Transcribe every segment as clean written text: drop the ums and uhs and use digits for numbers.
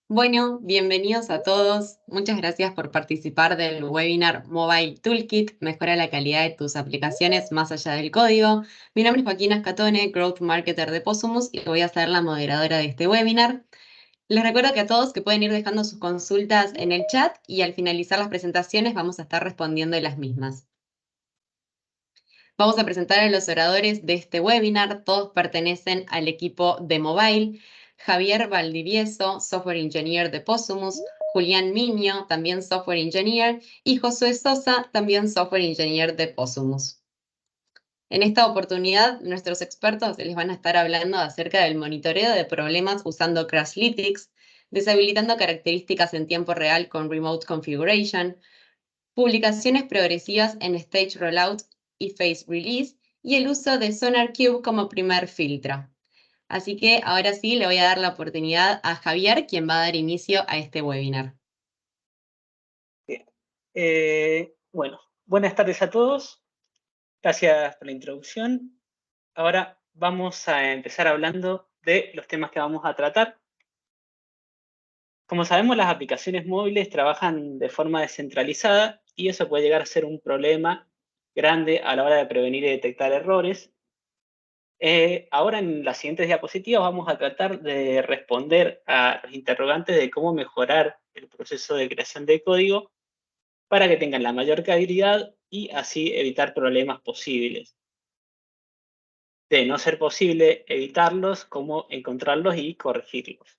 Bueno, bienvenidos a todos. Muchas gracias por participar del webinar Mobile Toolkit, mejora la calidad de tus aplicaciones más allá del código. Mi nombre es Joaquina Scatone, Growth Marketer de Posumus y voy a ser la moderadora de este webinar. Les recuerdo que a todos que pueden ir dejando sus consultas en el chat y al finalizar las presentaciones vamos a estar respondiendo las mismas. Vamos a presentar a los oradores de este webinar. Todos pertenecen al equipo de Mobile. Javier Valdivieso, Software Engineer de Posumus, Julián Miño, también Software Engineer, y Josué Sosa, también Software Engineer de Posumus. En esta oportunidad, nuestros expertos les van a estar hablando acerca del monitoreo de problemas usando Crashlytics, deshabilitando características en tiempo real con Remote Configuration, publicaciones progresivas en Stage Rollout y Phase Release, y el uso de SonarQube como primer filtro. Así que ahora sí le voy a dar la oportunidad a Javier, quien va a dar inicio a este webinar. Bien. Bueno, buenas tardes a todos. Gracias por la introducción. Ahora vamos a empezar hablando de los temas que vamos a tratar. Como sabemos, las aplicaciones móviles trabajan de forma descentralizada y eso puede llegar a ser un problema grande a la hora de prevenir y detectar errores. Ahora en las siguientes diapositivas vamos a tratar de responder a los interrogantes de cómo mejorar el proceso de creación de código para que tengan la mayor calidad y así evitar problemas posibles. De no ser posible evitarlos, cómo encontrarlos y corregirlos.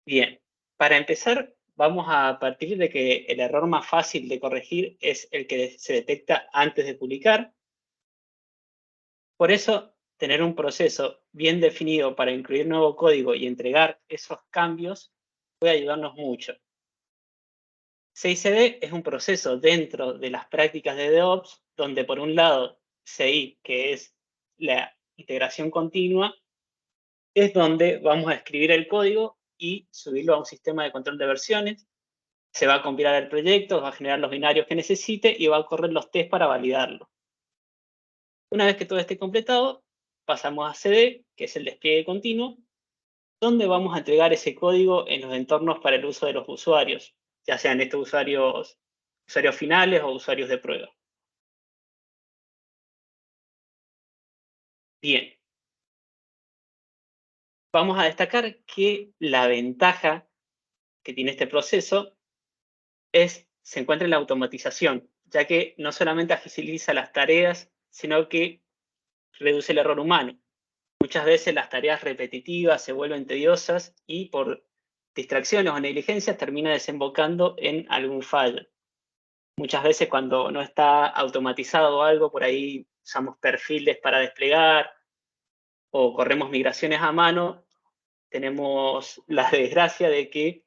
Bien, para empezar, vamos a partir de que el error más fácil de corregir es el que se detecta antes de publicar. Por eso, tener un proceso bien definido para incluir nuevo código y entregar esos cambios puede ayudarnos mucho. CI/CD es un proceso dentro de las prácticas de DevOps, donde por un lado CI, que es la integración continua, es donde vamos a escribir el código y subirlo a un sistema de control de versiones. Se va a compilar el proyecto, va a generar los binarios que necesite y va a correr los tests para validarlo. Una vez que todo esté completado, pasamos a CD, que es el despliegue continuo, donde vamos a entregar ese código en los entornos para el uso de los usuarios, ya sean estos usuarios finales o usuarios de prueba. Bien. Vamos a destacar que la ventaja que tiene este proceso se encuentra en la automatización, ya que no solamente agiliza las tareas, sino que reduce el error humano. Muchas veces las tareas repetitivas se vuelven tediosas y por distracciones o negligencias termina desembocando en algún fallo. Muchas veces cuando no está automatizado algo, por ahí usamos perfiles para desplegar o corremos migraciones a mano, tenemos la desgracia de que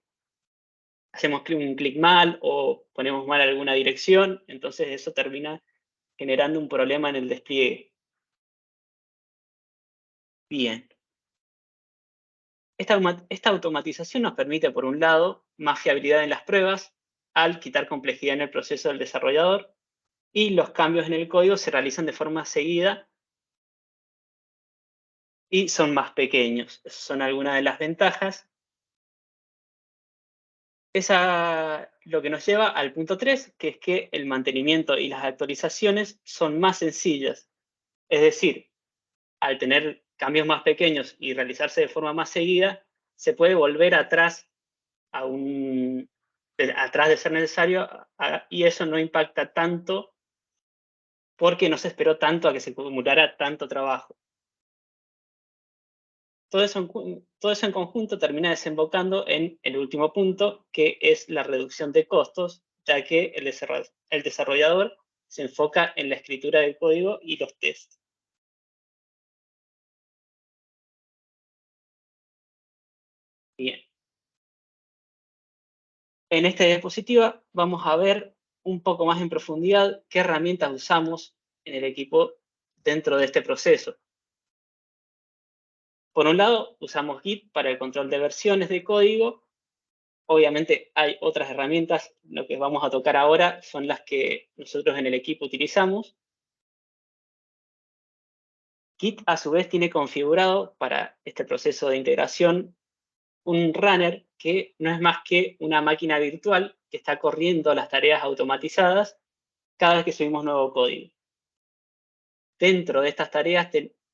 hacemos un clic mal o ponemos mal alguna dirección, entonces eso termina generando un problema en el despliegue. Bien. Esta automatización nos permite, por un lado, más fiabilidad en las pruebas, al quitar complejidad en el proceso del desarrollador, y los cambios en el código se realizan de forma seguida y son más pequeños. Esas son algunas de las ventajas. Lo que nos lleva al punto 3, que es que el mantenimiento y las actualizaciones son más sencillas. Es decir, al tener cambios más pequeños y realizarse de forma más seguida, se puede volver atrás atrás de ser necesario, y eso no impacta tanto porque no se esperó tanto a que se acumulara tanto trabajo. Todo eso en conjunto termina desembocando en el último punto, que es la reducción de costos, ya que el desarrollador se enfoca en la escritura del código y los tests. Bien. En esta diapositiva vamos a ver un poco más en profundidad qué herramientas usamos en el equipo dentro de este proceso. Por un lado, usamos Git para el control de versiones de código. Obviamente hay otras herramientas, lo que vamos a tocar ahora son las que nosotros en el equipo utilizamos. Git, a su vez, tiene configurado para este proceso de integración un runner que no es más que una máquina virtual que está corriendo las tareas automatizadas cada vez que subimos nuevo código. Dentro de estas tareas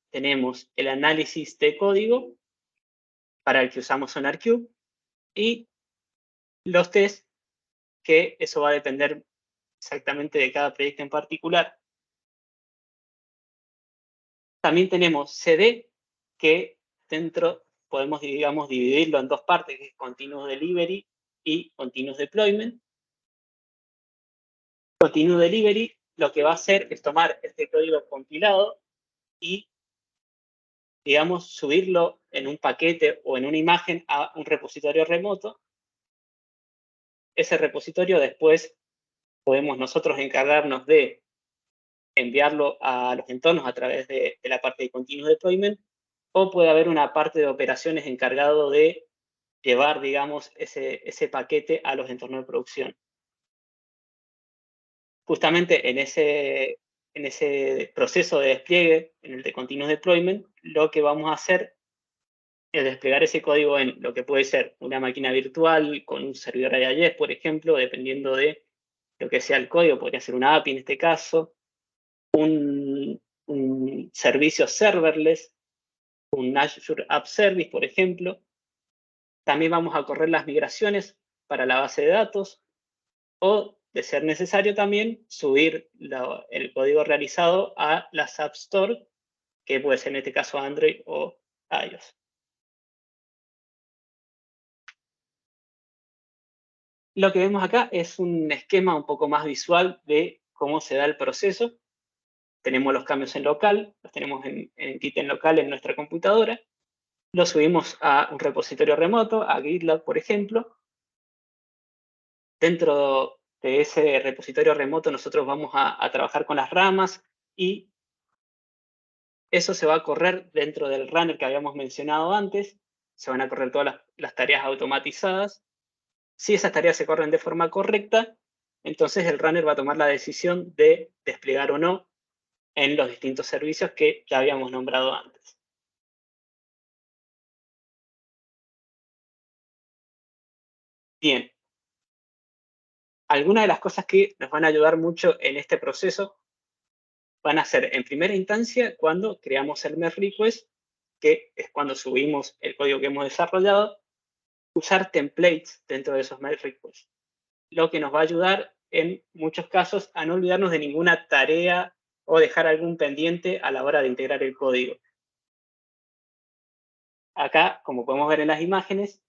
tenemos el análisis de código, para el que usamos SonarQube, y los tests, que eso va a depender exactamente de cada proyecto en particular. También tenemos CD, que dentro podemos, digamos, dividirlo en dos partes, que es Continuous Delivery y Continuous Deployment. Continuous Delivery lo que va a hacer es tomar este código compilado y, digamos, subirlo en un paquete o en una imagen a un repositorio remoto. Ese repositorio después podemos nosotros encargarnos de enviarlo a los entornos a través de la parte de Continuous Deployment, o puede haber una parte de operaciones encargado de llevar, digamos, ese paquete a los entornos de producción. Justamente en ese proceso de despliegue, en el de Continuous Deployment, lo que vamos a hacer es desplegar ese código en lo que puede ser una máquina virtual con un servidor IIS, por ejemplo, dependiendo de lo que sea el código, podría ser una API en este caso, un servicio serverless, un Azure App Service, por ejemplo. También vamos a correr las migraciones para la base de datos, o, de ser necesario también, subir el código realizado a las App Store, que puede ser en este caso Android o iOS. Lo que vemos acá es un esquema un poco más visual de cómo se da el proceso. Tenemos los cambios en local, los tenemos en Git en local en nuestra computadora. Los subimos a un repositorio remoto, a GitLab, por ejemplo. Dentro de ese repositorio remoto nosotros vamos a trabajar con las ramas, y eso se va a correr dentro del runner que habíamos mencionado antes. Se van a correr todas las tareas automatizadas. Si esas tareas se corren de forma correcta, entonces el runner va a tomar la decisión de desplegar o no en los distintos servicios que ya habíamos nombrado antes. Bien. Algunas de las cosas que nos van a ayudar mucho en este proceso van a ser, en primera instancia, cuando creamos el merge request, que es cuando subimos el código que hemos desarrollado, usar templates dentro de esos merge requests, lo que nos va a ayudar en muchos casos a no olvidarnos de ninguna tarea o dejar algún pendiente a la hora de integrar el código. Acá, como podemos ver en las imágenes,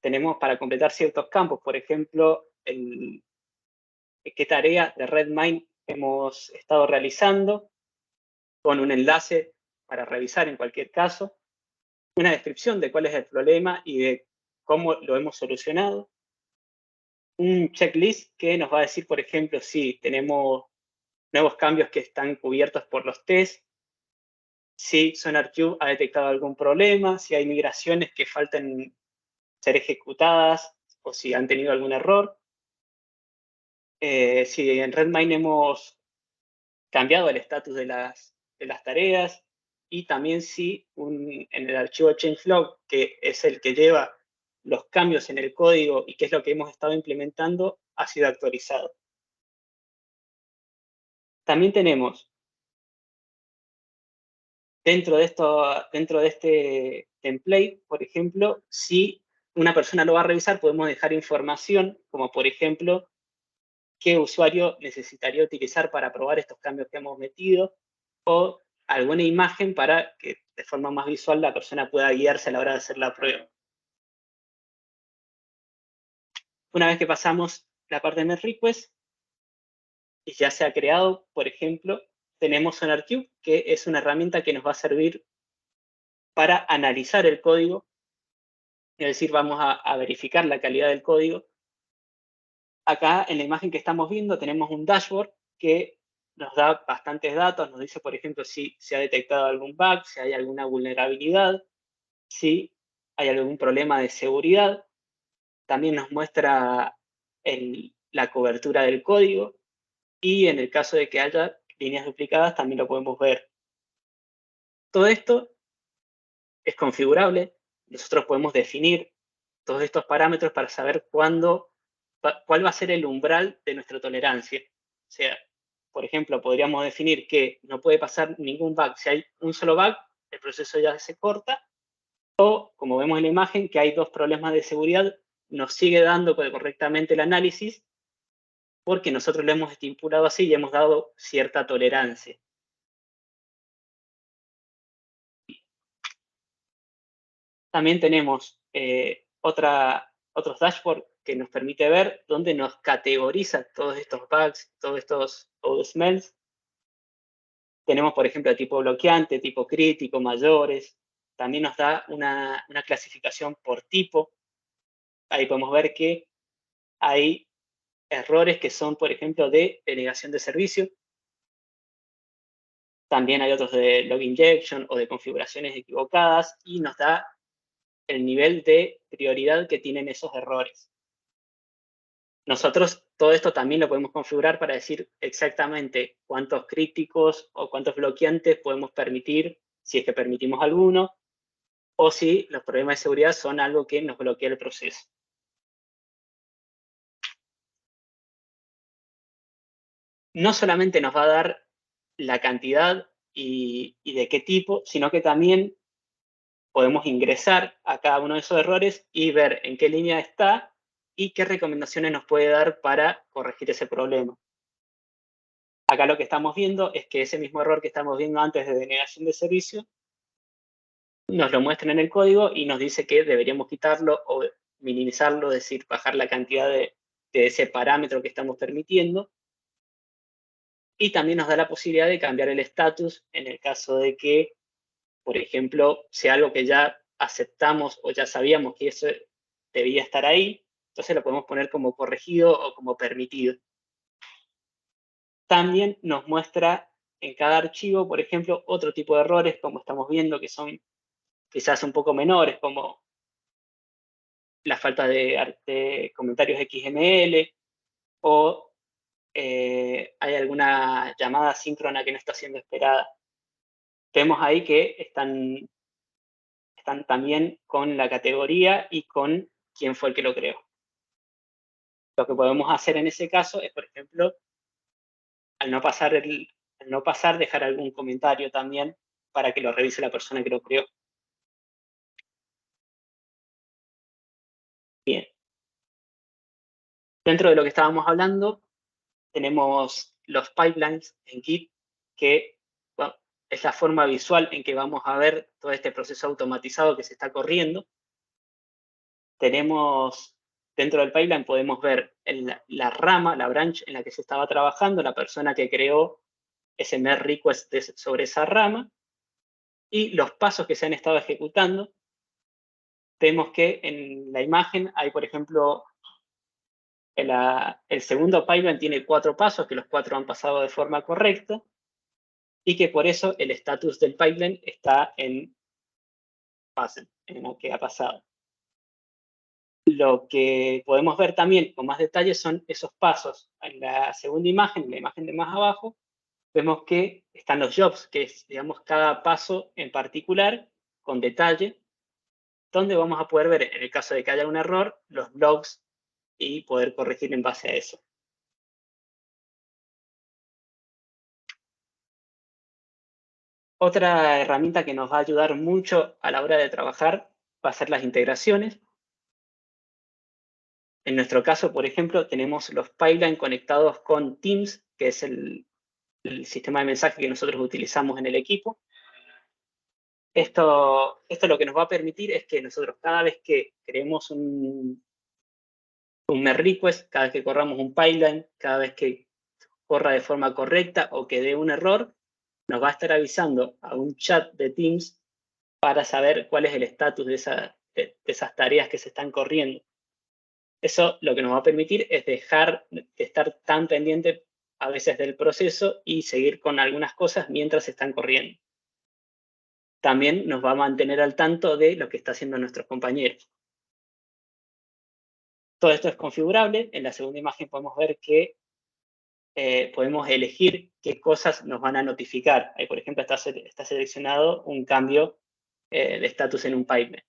tenemos para completar ciertos campos, por ejemplo, qué tarea de Redmine hemos estado realizando, con un enlace para revisar en cualquier caso, una descripción de cuál es el problema y de cómo lo hemos solucionado, un checklist que nos va a decir, por ejemplo, si tenemos nuevos cambios que están cubiertos por los tests, si SonarQube ha detectado algún problema, si hay migraciones que faltan ser ejecutadas o si han tenido algún error. Si en Redmine hemos cambiado el estatus de las tareas, y también si en el archivo changelog, que es el que lleva los cambios en el código y que es lo que hemos estado implementando, ha sido actualizado. También tenemos dentro de este template, por ejemplo, si una persona lo va a revisar, podemos dejar información, como por ejemplo, qué usuario necesitaría utilizar para probar estos cambios que hemos metido, o alguna imagen para que de forma más visual la persona pueda guiarse a la hora de hacer la prueba. Una vez que pasamos la parte de merge request y ya se ha creado, por ejemplo, tenemos SonarQube, que es una herramienta que nos va a servir para analizar el código, es decir, vamos a verificar la calidad del código. Acá en la imagen que estamos viendo tenemos un dashboard que nos da bastantes datos, nos dice, por ejemplo, si se ha detectado algún bug, si hay alguna vulnerabilidad, si hay algún problema de seguridad. También nos muestra la cobertura del código, y en el caso de que haya líneas duplicadas también lo podemos ver. Todo esto es configurable. Nosotros podemos definir todos estos parámetros para saber cuál va a ser el umbral de nuestra tolerancia. O sea, por ejemplo, podríamos definir que no puede pasar ningún bug. Si hay un solo bug, el proceso ya se corta. O, como vemos en la imagen, que hay 2 problemas de seguridad, nos sigue dando correctamente el análisis porque nosotros lo hemos estipulado así y hemos dado cierta tolerancia. También tenemos otros dashboards que nos permite ver dónde nos categoriza todos estos bugs, todos estos old smells. Tenemos, por ejemplo, tipo bloqueante, tipo crítico, mayores. También nos da una clasificación por tipo. Ahí podemos ver que hay errores que son, por ejemplo, de denegación de servicio. También hay otros de log injection o de configuraciones equivocadas y nos da el nivel de prioridad que tienen esos errores. Nosotros todo esto también lo podemos configurar para decir exactamente cuántos críticos o cuántos bloqueantes podemos permitir, si es que permitimos alguno, o si los problemas de seguridad son algo que nos bloquea el proceso. No solamente nos va a dar la cantidad y de qué tipo, sino que también podemos ingresar a cada uno de esos errores y ver en qué línea está y qué recomendaciones nos puede dar para corregir ese problema. Acá lo que estamos viendo es que ese mismo error que estamos viendo antes de denegación de servicio, nos lo muestra en el código y nos dice que deberíamos quitarlo o minimizarlo, es decir, bajar la cantidad de ese parámetro que estamos permitiendo. Y también nos da la posibilidad de cambiar el estatus en el caso de que, por ejemplo, sea algo que ya aceptamos o ya sabíamos que eso debía estar ahí, entonces lo podemos poner como corregido o como permitido. También nos muestra en cada archivo, por ejemplo, otro tipo de errores, como estamos viendo, que son quizás un poco menores, como la falta de comentarios XML o hay alguna llamada síncrona que no está siendo esperada. Vemos ahí que están también con la categoría y con quién fue el que lo creó. Lo que podemos hacer en ese caso es, por ejemplo, al no pasar, dejar algún comentario también para que lo revise la persona que lo creó. Bien. Dentro de lo que estábamos hablando, tenemos los pipelines en Git, que bueno, es la forma visual en que vamos a ver todo este proceso automatizado que se está corriendo. Tenemos, dentro del pipeline podemos ver la rama, la branch en la que se estaba trabajando, la persona que creó ese merge request sobre esa rama, y los pasos que se han estado ejecutando. Vemos que en la imagen hay, por ejemplo, el segundo pipeline tiene 4 pasos, que los 4 han pasado de forma correcta, y que por eso el estatus del pipeline está en lo que ha pasado. Lo que podemos ver también con más detalle son esos pasos. En la segunda imagen, en la imagen de más abajo, vemos que están los jobs, que es, digamos, cada paso en particular, con detalle, donde vamos a poder ver, en el caso de que haya un error, los logs y poder corregir en base a eso. Otra herramienta que nos va a ayudar mucho a la hora de trabajar va a ser las integraciones. En nuestro caso, por ejemplo, tenemos los pipelines conectados con Teams, que es el sistema de mensaje que nosotros utilizamos en el equipo. Esto lo que nos va a permitir es que nosotros cada vez que creemos un merge request, cada vez que corramos un pipeline, cada vez que corra de forma correcta o que dé un error, nos va a estar avisando a un chat de Teams para saber cuál es el estatus de esas tareas que se están corriendo. Eso lo que nos va a permitir es dejar de estar tan pendiente a veces del proceso y seguir con algunas cosas mientras se están corriendo. También nos va a mantener al tanto de lo que está haciendo nuestros compañeros. Todo esto es configurable. En la segunda imagen podemos ver que podemos elegir qué cosas nos van a notificar. Ahí, por ejemplo, está seleccionado un cambio de estatus en un pipeline.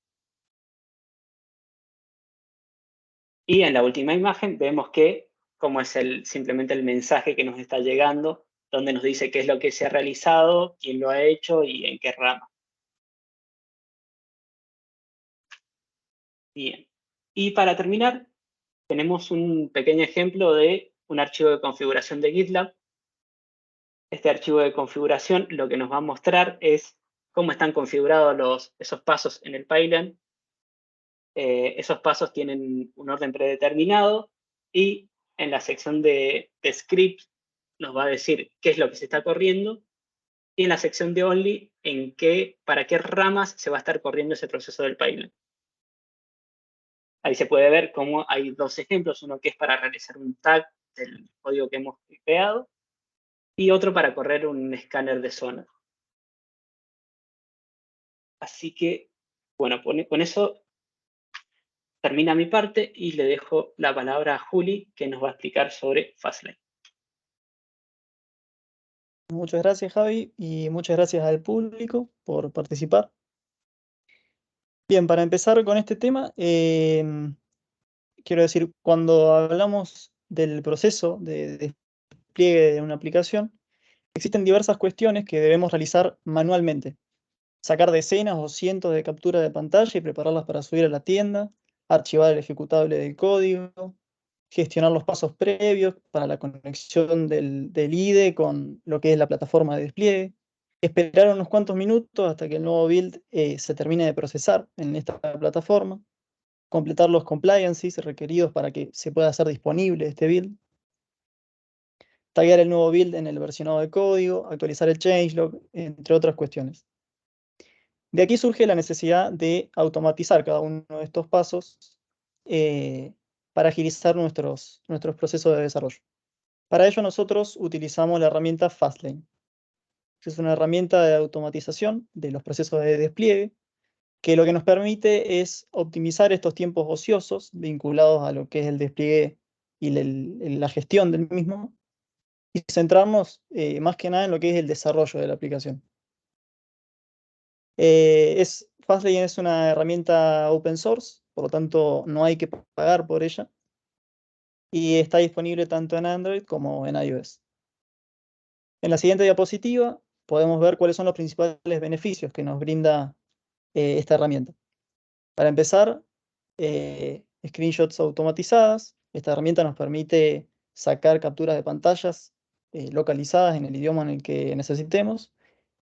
Y en la última imagen vemos que cómo es simplemente el mensaje que nos está llegando, donde nos dice qué es lo que se ha realizado, quién lo ha hecho y en qué rama. Bien. Y para terminar, tenemos un pequeño ejemplo de un archivo de configuración de GitLab. Este archivo de configuración lo que nos va a mostrar es cómo están configurados esos pasos en el pipeline. Esos pasos tienen un orden predeterminado y en la sección de script nos va a decir qué es lo que se está corriendo y en la sección de only para qué ramas se va a estar corriendo ese proceso del pipeline. Ahí se puede ver cómo hay dos ejemplos, uno que es para realizar un tag del código que hemos creado y otro para correr un escáner de zona. Así que, bueno, con eso termina mi parte y le dejo la palabra a Juli, que nos va a explicar sobre Fastlane. Muchas gracias, Javi, y muchas gracias al público por participar. Bien, para empezar con este tema, quiero decir, cuando hablamos del proceso de despliegue de una aplicación, existen diversas cuestiones que debemos realizar manualmente. Sacar decenas o cientos de capturas de pantalla y prepararlas para subir a la tienda, archivar el ejecutable del código, gestionar los pasos previos para la conexión del IDE con lo que es la plataforma de despliegue, esperar unos cuantos minutos hasta que el nuevo build se termine de procesar en esta plataforma, completar los compliances requeridos para que se pueda hacer disponible este build, taggear el nuevo build en el versionado de código, actualizar el changelog, entre otras cuestiones. De aquí surge la necesidad de automatizar cada uno de estos pasos para agilizar nuestros procesos de desarrollo. Para ello nosotros utilizamos la herramienta Fastlane, que es una herramienta de automatización de los procesos de despliegue, que lo que nos permite es optimizar estos tiempos ociosos vinculados a lo que es el despliegue y la gestión del mismo, y centrarnos más que nada en lo que es el desarrollo de la aplicación. Fastlane es una herramienta open source, por lo tanto no hay que pagar por ella, y está disponible tanto en Android como en iOS. En la siguiente diapositiva podemos ver cuáles son los principales beneficios que nos brinda esta herramienta. Para empezar, screenshots automatizadas. Esta herramienta nos permite sacar capturas de pantallas localizadas en el idioma en el que necesitemos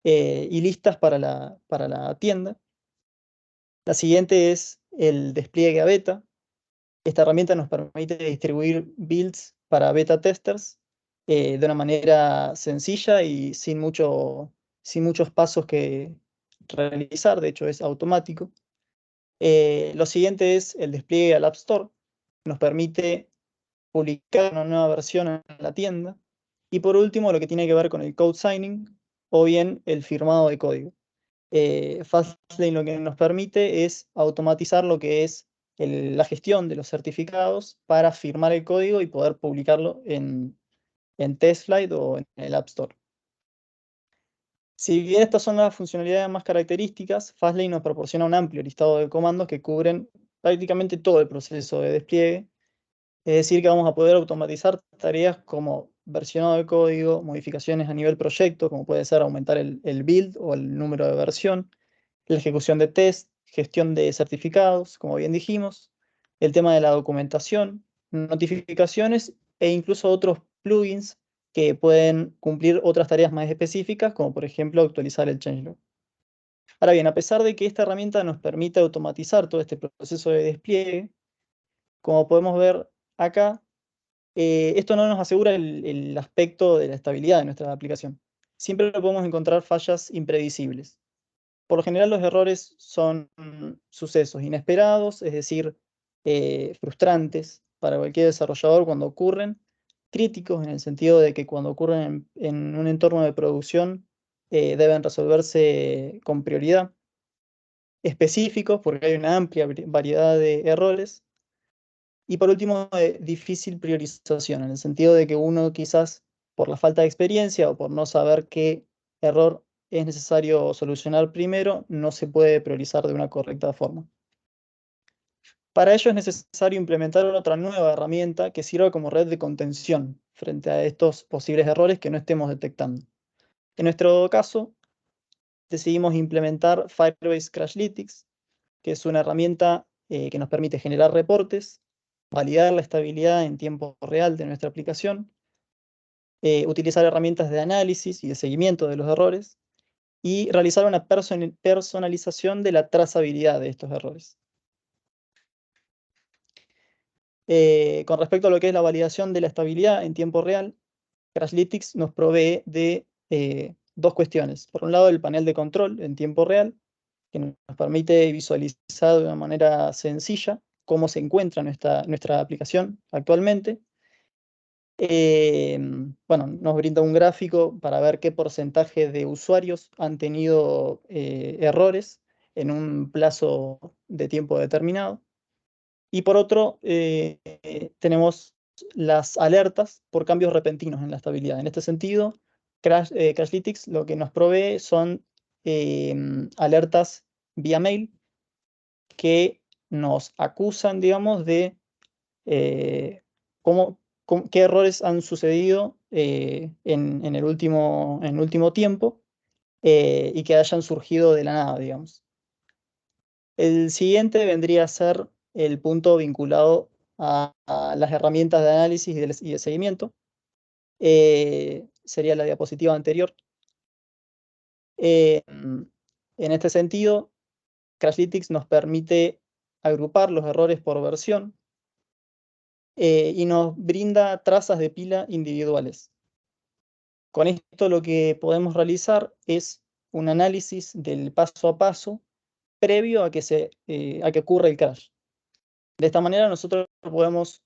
y listas para la tienda. La siguiente es el despliegue a beta. Esta herramienta nos permite distribuir builds para beta testers de una manera sencilla y sin muchos pasos que realizar, de hecho es automático. Lo siguiente es el despliegue al App Store. Nos permite publicar una nueva versión en la tienda. Y por último, lo que tiene que ver con el code signing o bien el firmado de código. Fastlane lo que nos permite es automatizar lo que es la gestión de los certificados para firmar el código y poder publicarlo en TestFlight o en el App Store. Si bien estas son las funcionalidades más características, Fastlane nos proporciona un amplio listado de comandos que cubren prácticamente todo el proceso de despliegue. Es decir, que vamos a poder automatizar tareas como versionado de código, modificaciones a nivel proyecto, como puede ser aumentar el build o el número de versión, la ejecución de test, gestión de certificados, como bien dijimos, el tema de la documentación, notificaciones e incluso otros plugins que pueden cumplir otras tareas más específicas, como por ejemplo actualizar el changelog. Ahora bien, a pesar de que esta herramienta nos permite automatizar todo este proceso de despliegue, como podemos ver acá, esto no nos asegura el aspecto de la estabilidad de nuestra aplicación. Siempre podemos encontrar fallas impredecibles. Por lo general los errores son sucesos inesperados, es decir, frustrantes para cualquier desarrollador cuando ocurren, críticos en el sentido de que cuando ocurren en un entorno de producción deben resolverse con prioridad, específicos porque hay una amplia variedad de errores, y por último, difícil priorización, en el sentido de que uno quizás por la falta de experiencia o por no saber qué error es necesario solucionar primero, no se puede priorizar de una correcta forma. Para ello es necesario implementar otra nueva herramienta que sirva como red de contención frente a estos posibles errores que no estemos detectando. En nuestro caso, decidimos implementar Firebase Crashlytics, que es una herramienta que nos permite generar reportes, validar la estabilidad en tiempo real de nuestra aplicación, utilizar herramientas de análisis y de seguimiento de los errores, y realizar una personalización de la trazabilidad de estos errores. Con respecto a lo que es la validación de la estabilidad en tiempo real, Crashlytics nos provee de dos cuestiones. Por un lado, el panel de control en tiempo real, que nos permite visualizar de una manera sencilla cómo se encuentra nuestra aplicación actualmente. Bueno, nos brinda un gráfico para ver qué porcentaje de usuarios han tenido errores en un plazo de tiempo determinado. Y por otro, tenemos las alertas por cambios repentinos en la estabilidad. En este sentido, Crashlytics lo que nos provee son alertas vía mail que nos acusan, digamos, de qué errores han sucedido en el último tiempo y que hayan surgido de la nada, digamos. El siguiente vendría a ser el punto vinculado a las herramientas de análisis y de seguimiento. Sería la diapositiva anterior. En este sentido, Crashlytics nos permite agrupar los errores por versión y nos brinda trazas de pila individuales. Con esto lo que podemos realizar es un análisis del paso a paso previo a que ocurra el crash. De esta manera nosotros podemos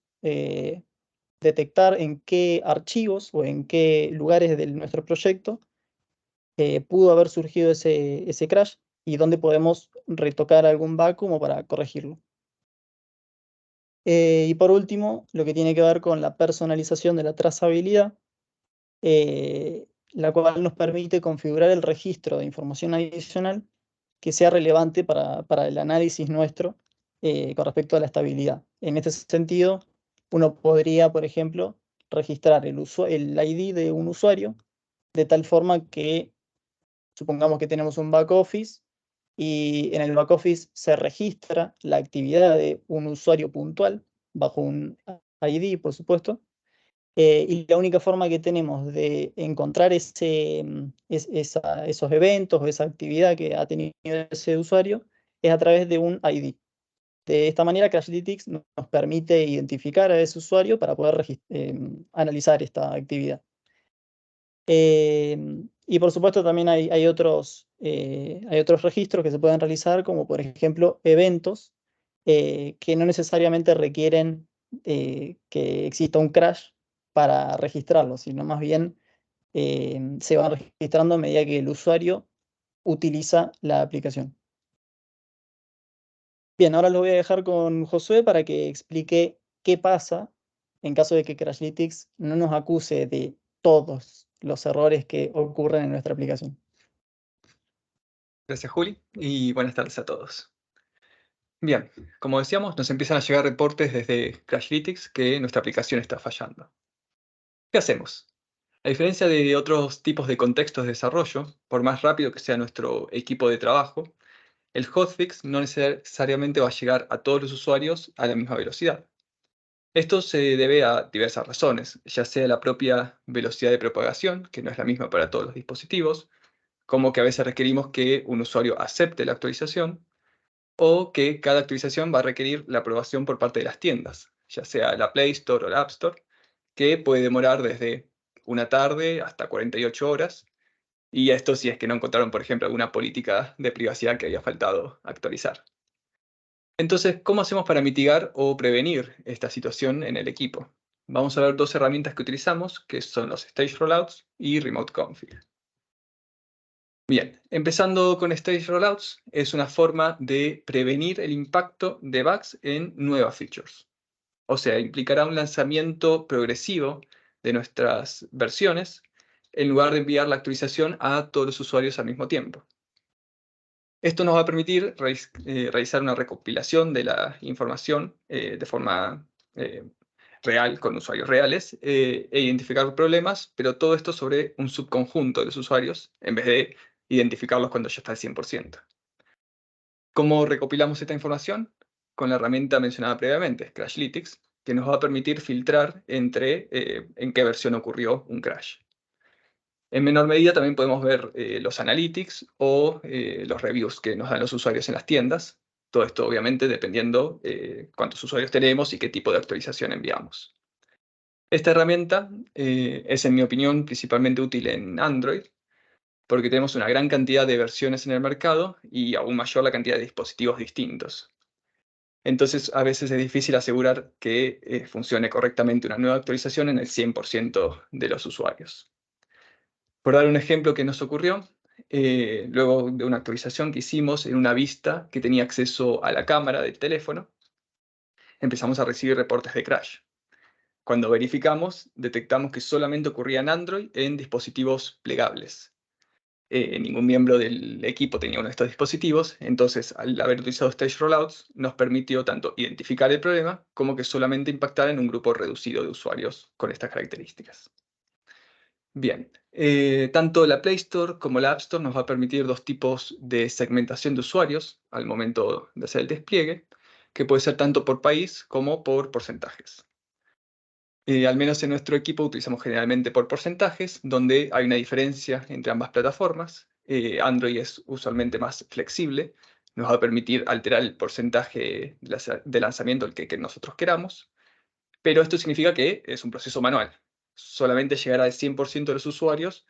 detectar en qué archivos o en qué lugares de nuestro proyecto pudo haber surgido ese crash y dónde podemos retocar algún bug como para corregirlo. Y por último, lo que tiene que ver con la personalización de la trazabilidad, la cual nos permite configurar el registro de información adicional que sea relevante para el análisis nuestro con respecto a la estabilidad. En este sentido, uno podría, por ejemplo, registrar el ID de un usuario de tal forma que, supongamos que tenemos un back office y en el back office se registra la actividad de un usuario puntual bajo un ID, por supuesto, y la única forma que tenemos de encontrar esos eventos o esa actividad que ha tenido ese usuario es a través de un ID. De esta manera, Crashlytics nos permite identificar a ese usuario para poder analizar esta actividad. Y por supuesto también hay otros registros que se pueden realizar, como por ejemplo eventos que no necesariamente requieren que exista un crash para registrarlos, sino más bien se van registrando a medida que el usuario utiliza la aplicación. Bien, ahora lo voy a dejar con Josué para que explique qué pasa en caso de que Crashlytics no nos acuse de todos los errores que ocurren en nuestra aplicación. Gracias, Juli, y buenas tardes a todos. Bien, como decíamos, nos empiezan a llegar reportes desde Crashlytics que nuestra aplicación está fallando. ¿Qué hacemos? A diferencia de otros tipos de contextos de desarrollo, por más rápido que sea nuestro equipo de trabajo, el hotfix no necesariamente va a llegar a todos los usuarios a la misma velocidad. Esto se debe a diversas razones, ya sea la propia velocidad de propagación, que no es la misma para todos los dispositivos, como que a veces requerimos que un usuario acepte la actualización, o que cada actualización va a requerir la aprobación por parte de las tiendas, ya sea la Play Store o la App Store, que puede demorar desde una tarde hasta 48 horas, y esto si es que no encontraron, por ejemplo, alguna política de privacidad que había faltado actualizar. Entonces, ¿cómo hacemos para mitigar o prevenir esta situación en el equipo? Vamos a ver dos herramientas que utilizamos, que son los Stage Rollouts y Remote Config. Bien, empezando con Stage Rollouts, es una forma de prevenir el impacto de bugs en nuevas features. O sea, implicará un lanzamiento progresivo de nuestras versiones, en lugar de enviar la actualización a todos los usuarios al mismo tiempo. Esto nos va a permitir realizar una recopilación de la información de forma real, con usuarios reales, e identificar problemas, pero todo esto sobre un subconjunto de los usuarios, en vez de identificarlos cuando ya está al 100%. ¿Cómo recopilamos esta información? Con la herramienta mencionada previamente, Crashlytics, que nos va a permitir filtrar entre en qué versión ocurrió un crash. En menor medida también podemos ver los analytics o los reviews que nos dan los usuarios en las tiendas. Todo esto obviamente dependiendo cuántos usuarios tenemos y qué tipo de actualización enviamos. Esta herramienta es, en mi opinión, principalmente útil en Android, porque tenemos una gran cantidad de versiones en el mercado y aún mayor la cantidad de dispositivos distintos. Entonces, a veces es difícil asegurar que funcione correctamente una nueva actualización en el 100% de los usuarios. Por dar un ejemplo que nos ocurrió, luego de una actualización que hicimos en una vista que tenía acceso a la cámara del teléfono, empezamos a recibir reportes de crash. Cuando verificamos, detectamos que solamente ocurría en Android en dispositivos plegables. Ningún miembro del equipo tenía uno de estos dispositivos, entonces al haber utilizado Stage Rollouts nos permitió tanto identificar el problema como que solamente impactara en un grupo reducido de usuarios con estas características. Bien, tanto la Play Store como la App Store nos va a permitir dos tipos de segmentación de usuarios al momento de hacer el despliegue, que puede ser tanto por país como por porcentajes. Al menos en nuestro equipo utilizamos generalmente por porcentajes, donde hay una diferencia entre ambas plataformas. Android es usualmente más flexible, nos va a permitir alterar el porcentaje de lanzamiento que nosotros queramos, pero esto significa que es un proceso manual. Solamente llegará al 100% de los usuarios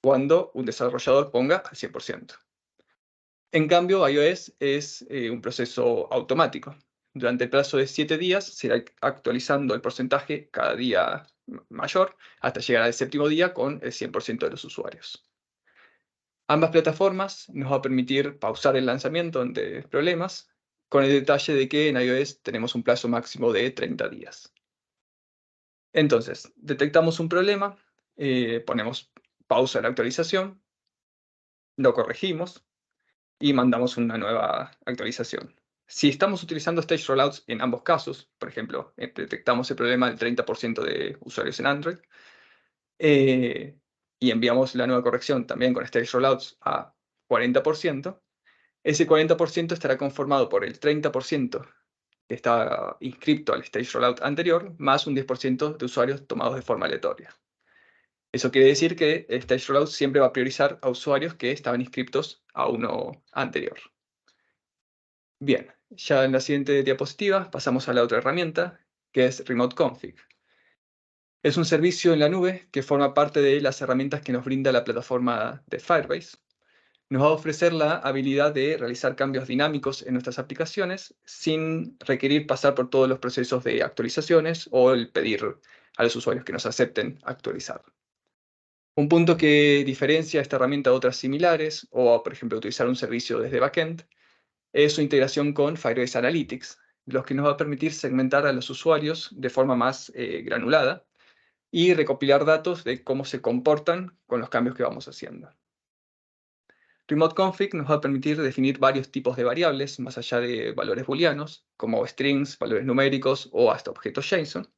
cuando un desarrollador ponga al 100%. En cambio, iOS es un proceso automático. Durante el plazo de 7 días se irá actualizando el porcentaje cada día mayor hasta llegar al 7º día con el 100% de los usuarios. Ambas plataformas nos va a permitir pausar el lanzamiento ante problemas, con el detalle de que en iOS tenemos un plazo máximo de 30 días. Entonces, detectamos un problema, ponemos pausa a la actualización, lo corregimos y mandamos una nueva actualización. Si estamos utilizando Stage Rollouts en ambos casos, por ejemplo, detectamos el problema del 30% de usuarios en Android, y enviamos la nueva corrección también con Stage Rollouts a 40%, ese 40% estará conformado por el 30% que está inscripto al Stage Rollout anterior, más un 10% de usuarios tomados de forma aleatoria. Eso quiere decir que el Stage Rollout siempre va a priorizar a usuarios que estaban inscriptos a uno anterior. Bien, ya en la siguiente diapositiva pasamos a la otra herramienta, que es Remote Config. Es un servicio en la nube que forma parte de las herramientas que nos brinda la plataforma de Firebase. Nos va a ofrecer la habilidad de realizar cambios dinámicos en nuestras aplicaciones sin requerir pasar por todos los procesos de actualizaciones o el pedir a los usuarios que nos acepten actualizar. Un punto que diferencia esta herramienta de otras similares, o por ejemplo utilizar un servicio desde backend, es su integración con Firebase Analytics, lo que nos va a permitir segmentar a los usuarios de forma más granulada y recopilar datos de cómo se comportan con los cambios que vamos haciendo. Remote Config nos va a permitir definir varios tipos de variables, más allá de valores booleanos, como strings, valores numéricos o hasta objetos JSON.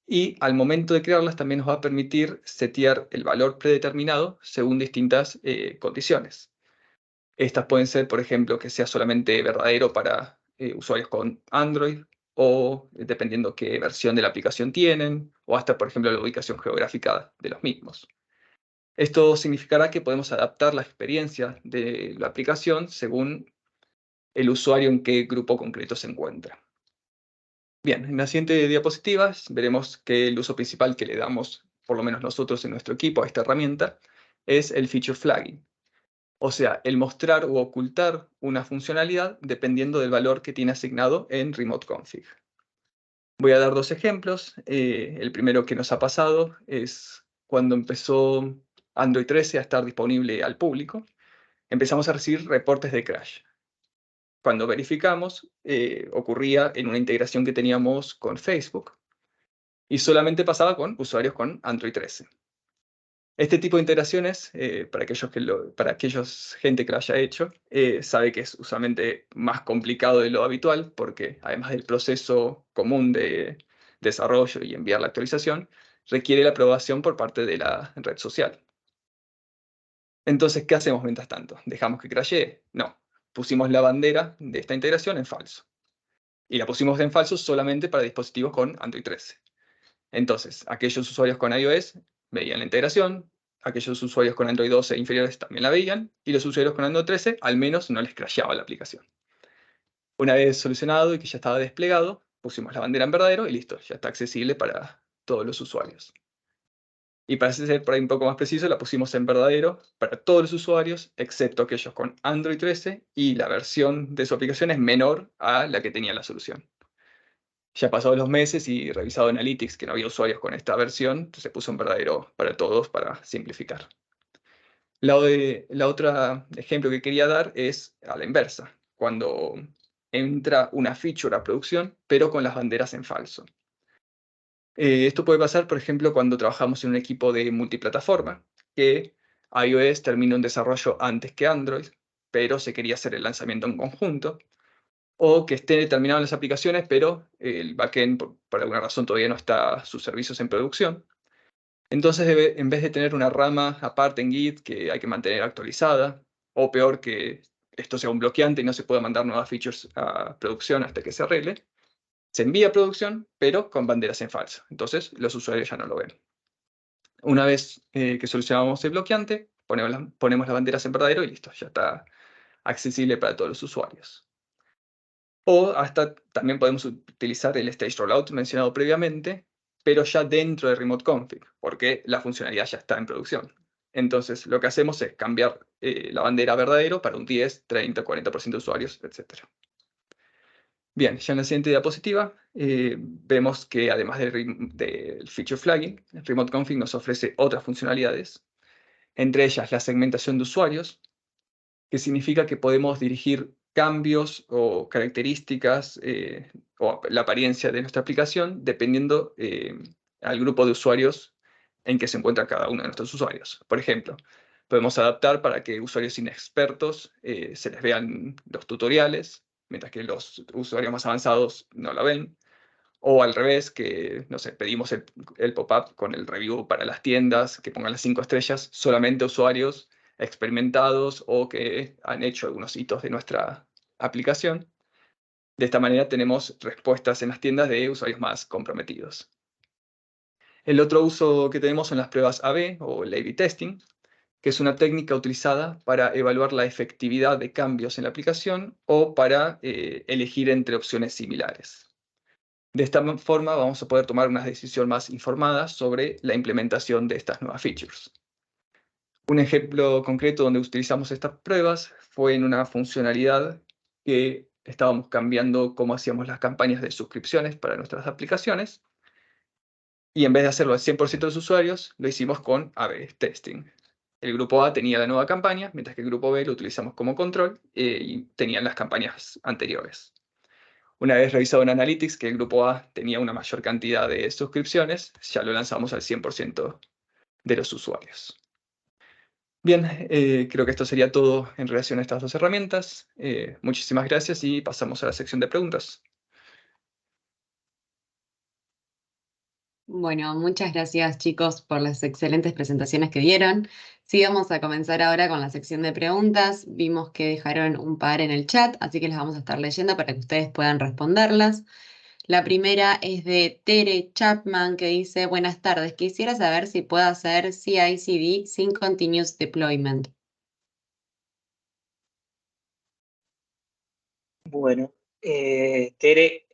Y al momento de crearlas también nos va a permitir setear el valor predeterminado según distintas condiciones. Estas pueden ser, por ejemplo, que sea solamente verdadero para usuarios con Android, o dependiendo qué versión de la aplicación tienen, o hasta, por ejemplo, la ubicación geográfica de los mismos. Esto significará que podemos adaptar la experiencia de la aplicación según el usuario en qué grupo concreto se encuentra. Bien, en la siguiente diapositiva veremos que el uso principal que le damos, por lo menos nosotros en nuestro equipo, a esta herramienta, es el feature flagging. O sea, el mostrar o ocultar una funcionalidad dependiendo del valor que tiene asignado en Remote Config. Voy a dar dos ejemplos. El primero que nos ha pasado es cuando empezó Android 13 a estar disponible al público. Empezamos a recibir reportes de crash. Cuando verificamos, ocurría en una integración que teníamos con Facebook. y solamente pasaba con usuarios con Android 13. Este tipo de integraciones, para aquellos gente que lo haya hecho, sabe que es usualmente más complicado de lo habitual, porque además del proceso común de desarrollo y enviar la actualización, requiere la aprobación por parte de la red social. Entonces, ¿qué hacemos mientras tanto? ¿Dejamos que crashee? No. Pusimos la bandera de esta integración en falso. Y la pusimos en falso solamente para dispositivos con Android 13. Entonces, aquellos usuarios con iOS veían la integración, aquellos usuarios con Android 12 e inferiores también la veían, y los usuarios con Android 13 al menos no les crasheaba la aplicación. Una vez solucionado y que ya estaba desplegado, pusimos la bandera en verdadero y listo, ya está accesible para todos los usuarios. Y para ser por ahí un poco más preciso, la pusimos en verdadero para todos los usuarios, excepto aquellos con Android 13, y la versión de su aplicación es menor a la que tenía la solución. Ya pasados los meses y revisado Analytics que no había usuarios con esta versión, se puso en verdadero para todos para simplificar. La otra ejemplo que quería dar es a la inversa, cuando entra una feature a producción, pero con las banderas en falso. Esto puede pasar, por ejemplo, cuando trabajamos en un equipo de multiplataforma, que iOS terminó un desarrollo antes que Android, pero se quería hacer el lanzamiento en conjunto, o que esté terminado las aplicaciones, pero el backend, por alguna razón, todavía no está sus servicios en producción. Entonces, en vez de tener una rama aparte en Git que hay que mantener actualizada, o peor, que esto sea un bloqueante y no se pueda mandar nuevas features a producción hasta que se arregle, se envía a producción, pero con banderas en falso. Entonces, los usuarios ya no lo ven. Una vez que solucionamos el bloqueante, ponemos las banderas en verdadero y listo, ya está accesible para todos los usuarios. O hasta también podemos utilizar el stage rollout mencionado previamente, pero ya dentro de remote config, porque la funcionalidad ya está en producción. Entonces, lo que hacemos es cambiar la bandera a verdadero para un 10, 30, 40% de usuarios, etc. Bien, ya en la siguiente diapositiva vemos que además del feature flagging, el remote config nos ofrece otras funcionalidades, entre ellas la segmentación de usuarios, que significa que podemos dirigir cambios o características o la apariencia de nuestra aplicación dependiendo al grupo de usuarios en que se encuentra cada uno de nuestros usuarios. Por ejemplo, podemos adaptar para que usuarios inexpertos se les vean los tutoriales, mientras que los usuarios más avanzados no la ven. O al revés, que, no sé, pedimos el pop-up con el review para las tiendas, que pongan las 5 estrellas solamente a usuarios experimentados o que han hecho algunos hitos de nuestra aplicación. De esta manera tenemos respuestas en las tiendas de usuarios más comprometidos. El otro uso que tenemos son las pruebas A/B o el A/B testing, que es una técnica utilizada para evaluar la efectividad de cambios en la aplicación o para elegir entre opciones similares. De esta forma vamos a poder tomar una decisión más informada sobre la implementación de estas nuevas features. Un ejemplo concreto donde utilizamos estas pruebas fue en una funcionalidad que estábamos cambiando cómo hacíamos las campañas de suscripciones para nuestras aplicaciones, y en vez de hacerlo al 100% de los usuarios, lo hicimos con A/B testing. El grupo A tenía la nueva campaña, mientras que el grupo B lo utilizamos como control y tenían las campañas anteriores. Una vez revisado en Analytics que el grupo A tenía una mayor cantidad de suscripciones, ya lo lanzamos al 100% de los usuarios. Bien, creo que esto sería todo en relación a estas dos herramientas. Muchísimas gracias y pasamos a la sección de preguntas. Bueno, muchas gracias chicos por las excelentes presentaciones que dieron. Sí, vamos a comenzar ahora con la sección de preguntas. Vimos que dejaron un par en el chat, así que las vamos a estar leyendo para que ustedes puedan responderlas. La primera es de Tere Chapman, que dice: buenas tardes, quisiera saber si puedo hacer CI/CD sin continuous deployment. Bueno, Tere,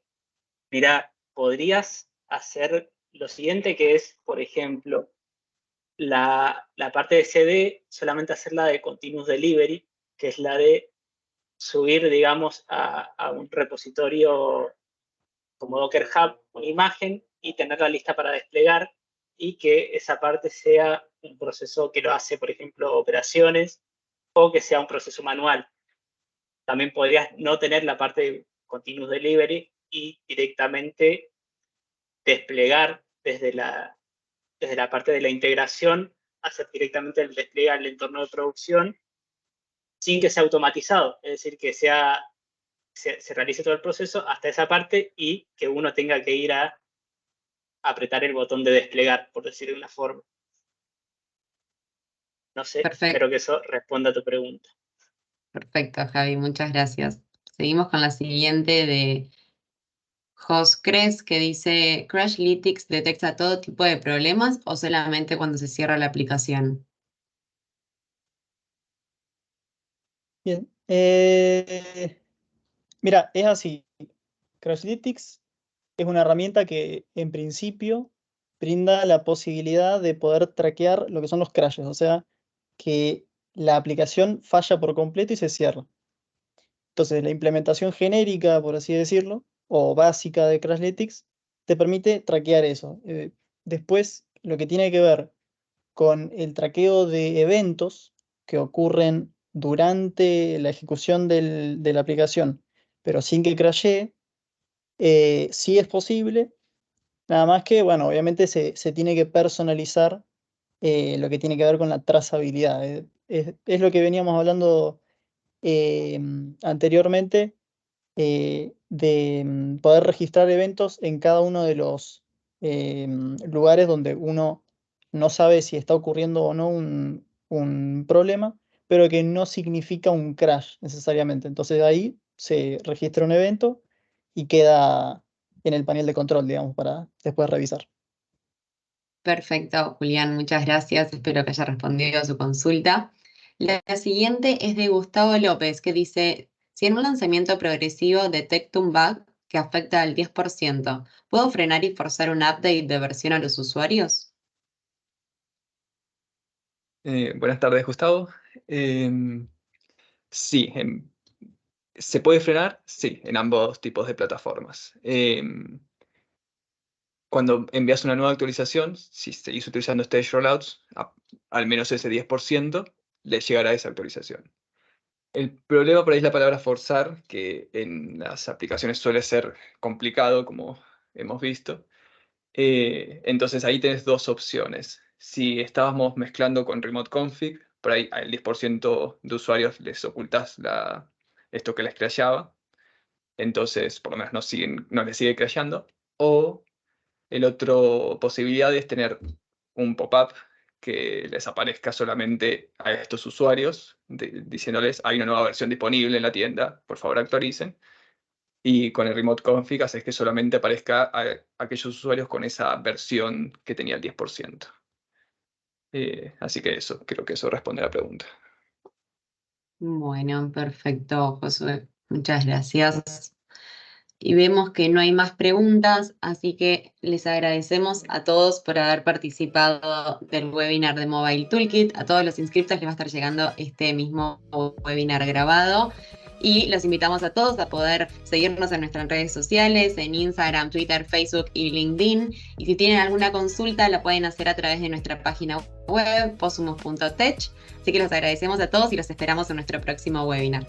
mira, podrías hacer lo siguiente, que es, por ejemplo, la parte de CD, solamente hacerla de continuous delivery, que es la de subir, digamos, a un repositorio como Docker Hub una imagen y tenerla lista para desplegar, y que esa parte sea un proceso que lo hace, por ejemplo, operaciones, o que sea un proceso manual. También podrías no tener la parte de continuous delivery y directamente desplegar desde la parte de la integración, hacer directamente el despliegue al entorno de producción sin que sea automatizado, es decir, que se realice todo el proceso hasta esa parte y que uno tenga que ir a apretar el botón de desplegar, por decir de una forma. No sé, Perfecto. espero que eso responda a tu pregunta. Perfecto, Javi, muchas gracias. Seguimos con la siguiente de Jos Cres, que dice, ¿Crashlytics detecta todo tipo de problemas o solamente cuando se cierra la aplicación? Bien. Mira, es así. Crashlytics es una herramienta que en principio brinda la posibilidad de poder traquear lo que son los crashes, o sea, que la aplicación falla por completo y se cierra. Entonces, la implementación genérica, por así decirlo, o básica de Crashlytics, te permite traquear eso. Después, lo que tiene que ver con el traqueo de eventos que ocurren durante la ejecución de la aplicación, pero sin que crashee, sí es posible, nada más que, bueno, obviamente se tiene que personalizar lo que tiene que ver con la trazabilidad. Es lo que veníamos hablando anteriormente, de poder registrar eventos en cada uno de los lugares donde uno no sabe si está ocurriendo o no un problema, pero que no significa un crash necesariamente. Entonces ahí se registra un evento y queda en el panel de control, digamos, para después revisar. Perfecto, Julián, muchas gracias. Espero que haya respondido a su consulta. La siguiente es de Gustavo López, que dice, si en un lanzamiento progresivo detecto un bug que afecta al 10%, ¿puedo frenar y forzar un update de versión a los usuarios? Buenas tardes, Gustavo. Sí, ¿se puede frenar? Sí, en ambos tipos de plataformas. Cuando envías una nueva actualización, si seguís utilizando Stage Rollouts, al menos ese 10% le llegará esa actualización. El problema por ahí es la palabra forzar, que en las aplicaciones suele ser complicado, como hemos visto. Entonces ahí tenés dos opciones. Si estábamos mezclando con Remote Config, por ahí al 10% de usuarios les ocultás esto que les crashaba. Entonces, por lo menos no les sigue crashando. O el otro posibilidad es tener un pop-up que les aparezca solamente a estos usuarios, diciéndoles hay una nueva versión disponible en la tienda, por favor actualicen. Y con el Remote Config haces que solamente aparezca a aquellos usuarios con esa versión que tenía el 10%. Así que eso, creo que eso responde a la pregunta. Bueno, perfecto, Josué. Muchas gracias. Y vemos que no hay más preguntas, así que les agradecemos a todos por haber participado del webinar de Mobile Toolkit. A todos los inscriptos les va a estar llegando este mismo webinar grabado. Y los invitamos a todos a poder seguirnos en nuestras redes sociales, en Instagram, Twitter, Facebook y LinkedIn. Y si tienen alguna consulta, la pueden hacer a través de nuestra página web, posumus.tech. Así que los agradecemos a todos y los esperamos en nuestro próximo webinar.